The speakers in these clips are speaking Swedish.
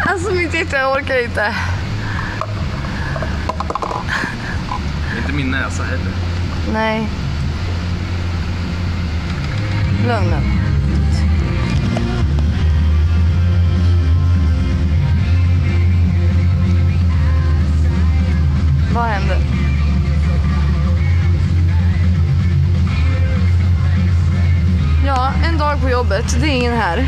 Alltså mitt hjärta, jag orkar inte. Inte min näsa heller. Nej. Lugn nu. Vad hände? Ja, en dag på jobbet. Det är ingen här.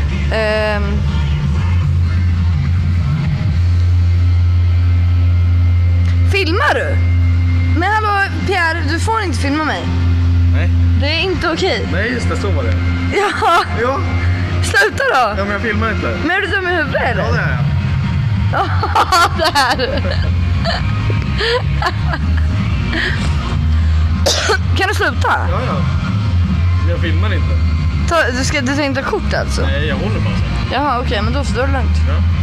Filmar du? Men hallå Pierre, du får inte filma mig. Nej. Det är inte okej. Nej, just det, så var det. Ja, Ja. sluta då. Ja, men jag filmar inte. Men är du dum i huvudet eller? Ja, det är jag. Ja, det är du. Kan du sluta? Ja, ja. Jag filmar inte. Du tar inte kort alltså? Nej, jag håller bara så. Jaha, okej, men då är det lugnt. Ja.